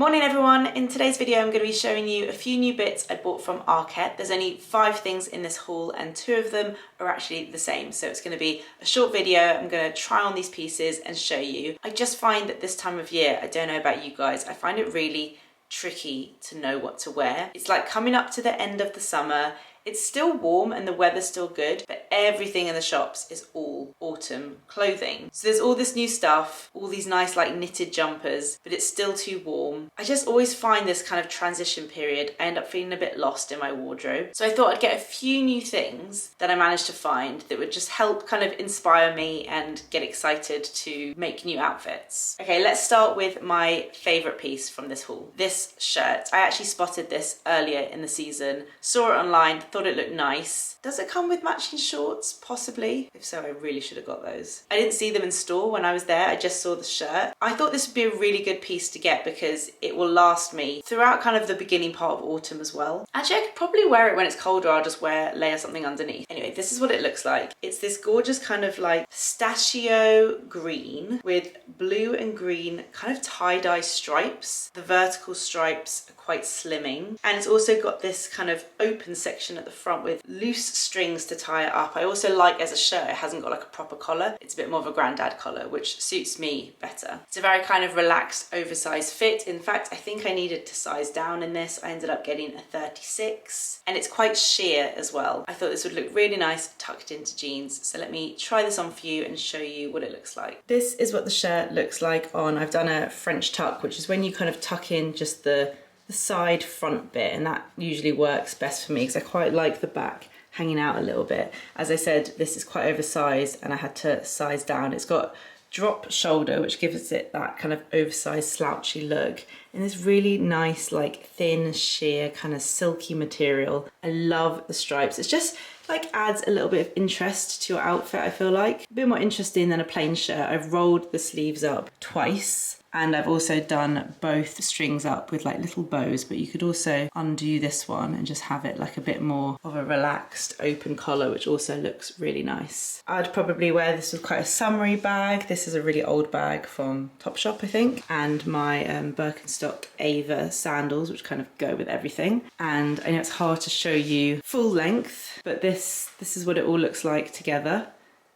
Morning everyone, in today's video I'm going to be showing you a few new bits I bought from Arket. There's only 5 things in this haul and 2 of them are actually the same, so it's going to be a short video. I'm going to try on these pieces and show you. I just find that this time of year, I don't know about you guys, I find it really tricky to know what to wear. It's like coming up to the end of the summer. It's still warm and the weather's still good, but everything in the shops is all autumn clothing. So there's all this new stuff, all these nice like knitted jumpers, but it's still too warm. I just always find this kind of transition period, I end up feeling a bit lost in my wardrobe. So I thought I'd get a few new things that I managed to find that would just help kind of inspire me and get excited to make new outfits. Okay, let's start with my favorite piece from this haul. This shirt. I actually spotted this earlier in the season, saw it online, thought it looked nice. Does it come with matching shorts? Possibly. If so, I really should have got those. I didn't see them in store when I was there, I just saw the shirt. I thought this would be a really good piece to get because it will last me throughout kind of the beginning part of autumn as well. Actually, I could probably wear it when it's colder. I'll just layer something underneath. Anyway, this is what it looks like. It's this gorgeous kind of like pistachio green with blue and green kind of tie-dye stripes. The vertical stripes are quite slimming, and it's also got this kind of open section at the front with loose strings to tie it up. I also like as a shirt it hasn't got like a proper collar. It's a bit more of a granddad collar, which suits me better. It's a very kind of relaxed oversized fit. In fact, I think I needed to size down in this. I ended up getting a 36, and it's quite sheer as well. I thought this would look really nice tucked into jeans, so let me try this on for you and show you what it looks like. This is what the shirt looks like on. I've done a French tuck, which is when you kind of tuck in just the side front bit, and that usually works best for me because I quite like the back hanging out a little bit. As I said, this is quite oversized and I had to size down. It's got drop shoulder, which gives it that kind of oversized slouchy look, and this really nice like thin sheer kind of silky material. I love the stripes. It's just like adds a little bit of interest to your outfit. I feel like a bit more interesting than a plain shirt. I've rolled the sleeves up twice, and I've also done both strings up with like little bows, but you could also undo this one and just have it like a bit more of a relaxed open collar, which also looks really nice. I'd probably wear this with quite a summery bag. This is a really old bag from Topshop, I think, and my Birkenstock Ava sandals, which kind of go with everything. And I know it's hard to show you full length, but this is what it all looks like together.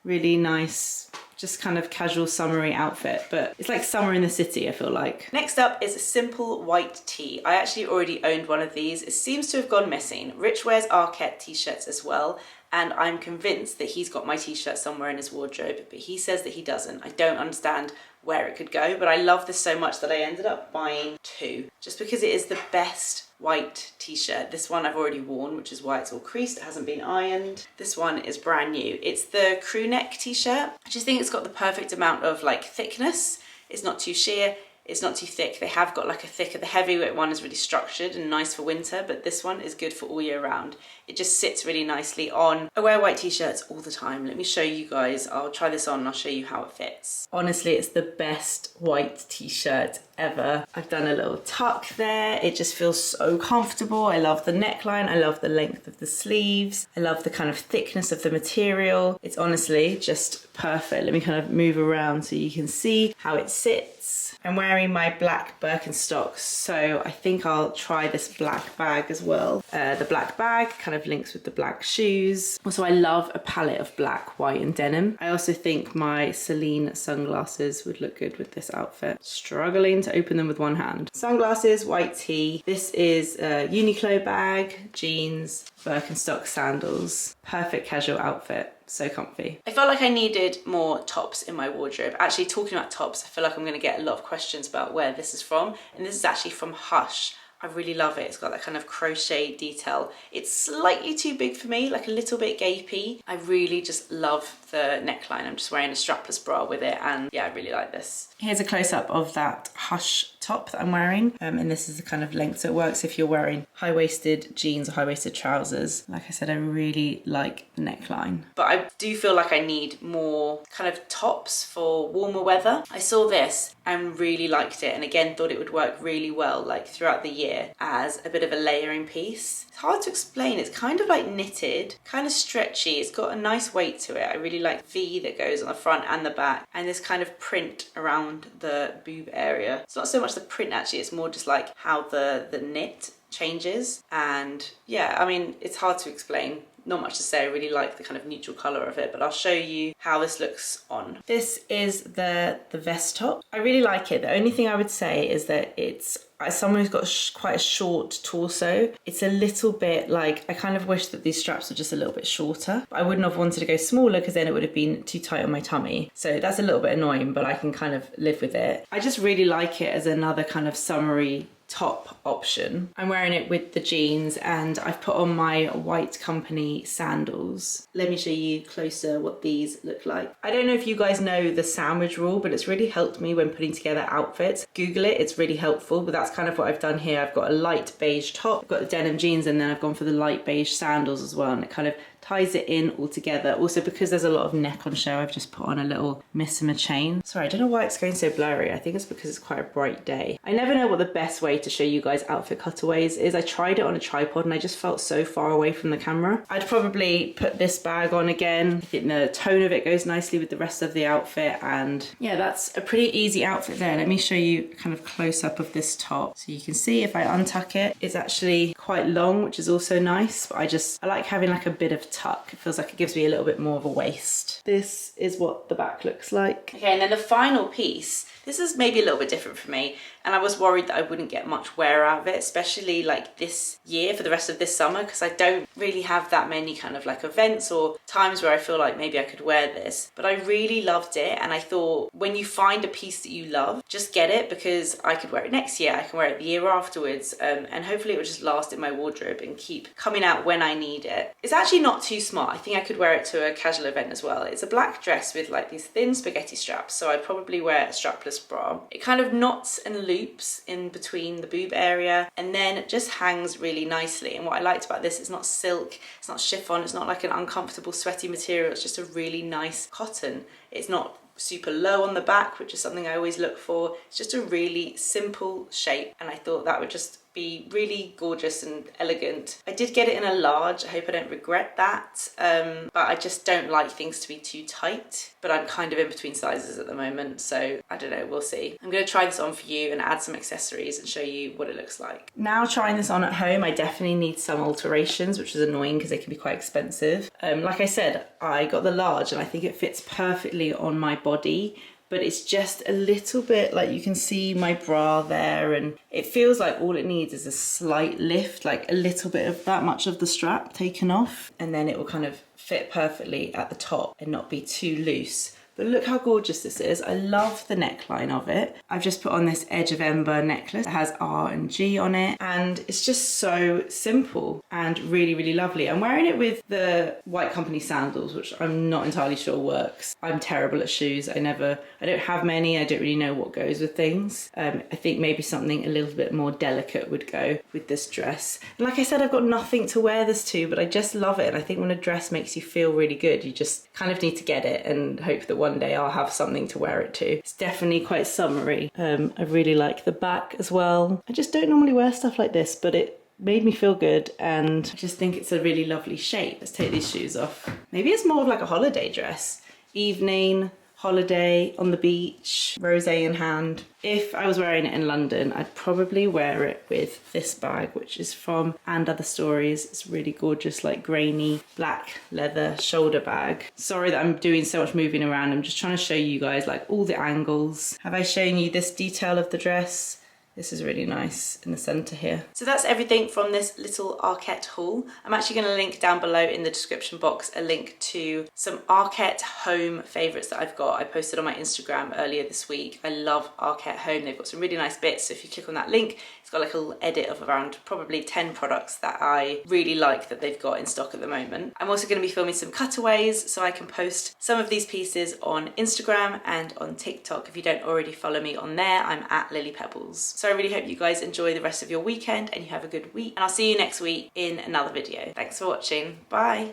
Really nice, just kind of casual summery outfit, but it's like summer in the city, I feel like. Next up is a simple white tee. I actually already owned one of these. It seems to have gone missing. Rich wears Arket t-shirts as well, and I'm convinced that he's got my t-shirt somewhere in his wardrobe, but he says that he doesn't. I don't understand where it could go, but I love this so much that I ended up buying 2, just because it is the best white t-shirt. This one I've already worn, which is why it's all creased. It hasn't been ironed. This one is brand new. It's the crew neck t-shirt. I just think it's got the perfect amount of like thickness. It's not too sheer, it's not too thick. They have got like a thicker, the heavyweight one is really structured and nice for winter, but this one is good for all year round. It just sits really nicely on. I wear white t-shirts all the time. Let me show you guys. I'll try this on and I'll show you how it fits. Honestly, it's the best white t-shirt ever. I've done a little tuck there. It just feels so comfortable. I love the neckline. I love the length of the sleeves. I love the kind of thickness of the material. It's honestly just perfect. Let me kind of move around so you can see how it sits. I'm wearing my black Birkenstocks, so I think I'll try this black bag as well. The black bag kind of links with the black shoes. Also, I love a palette of black, white and denim. I also think my Celine sunglasses would look good with this outfit. Struggling to open them with one hand. Sunglasses, white tee. This is a Uniqlo bag, jeans, Birkenstock sandals. Perfect casual outfit. So comfy. I felt like I needed more tops in my wardrobe. Actually, talking about tops, I feel like I'm going to get a lot of questions about where this is from, and this is actually from Hush. I really love it. It's got that kind of crochet detail. It's slightly too big for me, like a little bit gapey. I really just love the neckline. I'm just wearing a strapless bra with it, and yeah, I really like this. Here's a close-up of that Hush top that I'm wearing, and this is the kind of length, so it works if you're wearing high-waisted jeans or high-waisted trousers. Like I said, I really like the neckline, but I do feel like I need more kind of tops for warmer weather. I saw this and really liked it, and again thought it would work really well like throughout the year as a bit of a layering piece. It's hard to explain. It's kind of like knitted, kind of stretchy. It's got a nice weight to it. I really like the V that goes on the front and the back, and this kind of print around the boob area. It's not so much the print actually, it's more just like how the knit changes. And yeah, I mean, it's hard to explain. Not much to say. I really like the kind of neutral colour of it, but I'll show you how this looks on. This is the vest top. I really like it. The only thing I would say is that it's, as someone who's got quite a short torso, it's a little bit like, I kind of wish that these straps were just a little bit shorter. But I wouldn't have wanted to go smaller because then it would have been too tight on my tummy. So that's a little bit annoying, but I can kind of live with it. I just really like it as another kind of summery top option. I'm wearing it with the jeans, and I've put on my White Company sandals. Let me show you closer what these look like. I don't know if you guys know the sandwich rule, but it's really helped me when putting together outfits. Google it, it's really helpful, but that's kind of what I've done here. I've got a light beige top, I've got the denim jeans, and then I've gone for the light beige sandals as well, and it kind of ties it in all together. Also, because there's a lot of neck on show, I've just put on a little Missima chain. Sorry, I don't know why it's going so blurry. I think it's because it's quite a bright day. I never know what the best way to show you guys outfit cutaways is. I tried it on a tripod and I just felt so far away from the camera. I'd probably put this bag on again. I think the tone of it goes nicely with the rest of the outfit, and yeah, that's a pretty easy outfit there. Let me show you kind of close up of this top. So you can see if I untuck it, it's actually quite long, which is also nice, but I like having like a bit of tuck. It feels like it gives me a little bit more of a waist. This is what the back looks like. Okay, and then the final piece, this is maybe a little bit different for me, and I was worried that I wouldn't get much wear out of it, especially like this year for the rest of this summer, because I don't really have that many kind of like events or times where I feel like maybe I could wear this. But I really loved it, and I thought when you find a piece that you love, just get it, because I could wear it next year, I can wear it the year afterwards, and hopefully it will just last in my wardrobe and keep coming out when I need it. It's actually not too smart. I think I could wear it to a casual event as well. It's a black dress with like these thin spaghetti straps, so I'd probably wear a strapless bra. It kind of knots and loops in between the boob area, and then it just hangs really nicely. And what I liked about this, it's not silk, it's not chiffon, it's not like an uncomfortable sweaty material, it's just a really nice cotton. It's not super low on the back, which is something I always look for. It's just a really simple shape, and I thought that would just be really gorgeous and elegant. I did get it in a large. I hope I don't regret that, but I just don't like things to be too tight, but I'm kind of in between sizes at the moment, so I don't know, we'll see. I'm going to try this on for you and add some accessories and show you what it looks like. Now trying this on at home, I definitely need some alterations, which is annoying because they can be quite expensive. Like I said, I got the large and I think it fits perfectly on my body, but it's just a little bit, like you can see my bra there, and it feels like all it needs is a slight lift, like a little bit of that much of the strap taken off, and then it will kind of fit perfectly at the top and not be too loose. But look how gorgeous this is. I love the neckline of it. I've just put on this Edge of Ember necklace. It has R and G on it, and it's just so simple and really, really lovely. I'm wearing it with the White Company sandals, which I'm not entirely sure works. I'm terrible at shoes. I don't have many. I don't really know what goes with things. I think maybe something a little bit more delicate would go with this dress. And like I said, I've got nothing to wear this to, but I just love it. And I think when a dress makes you feel really good, you just kind of need to get it and hope that one day I'll have something to wear it to. It's definitely quite summery. I really like the back as well. I just don't normally wear stuff like this, but it made me feel good, and I just think it's a really lovely shape. Let's take these shoes off. Maybe it's more of like a holiday dress. Evening, holiday, on the beach, rosé in hand. If I was wearing it in London, I'd probably wear it with this bag, which is from And Other Stories. It's really gorgeous, like grainy black leather shoulder bag. Sorry that I'm doing so much moving around. I'm just trying to show you guys like all the angles. Have I shown you this detail of the dress? This is really nice in the centre here. So that's everything from this little Arket haul. I'm actually going to link down below in the description box a link to some Arket home favourites that I've got. I posted on my Instagram earlier this week. I love Arket home. They've got some really nice bits. So if you click on that link, it's got like a little edit of around probably 10 products that I really like that they've got in stock at the moment. I'm also going to be filming some cutaways so I can post some of these pieces on Instagram and on TikTok. If you don't already follow me on there, I'm at Pebbles. So I really hope you guys enjoy the rest of your weekend and you have a good week. And I'll see you next week in another video. Thanks for watching. Bye.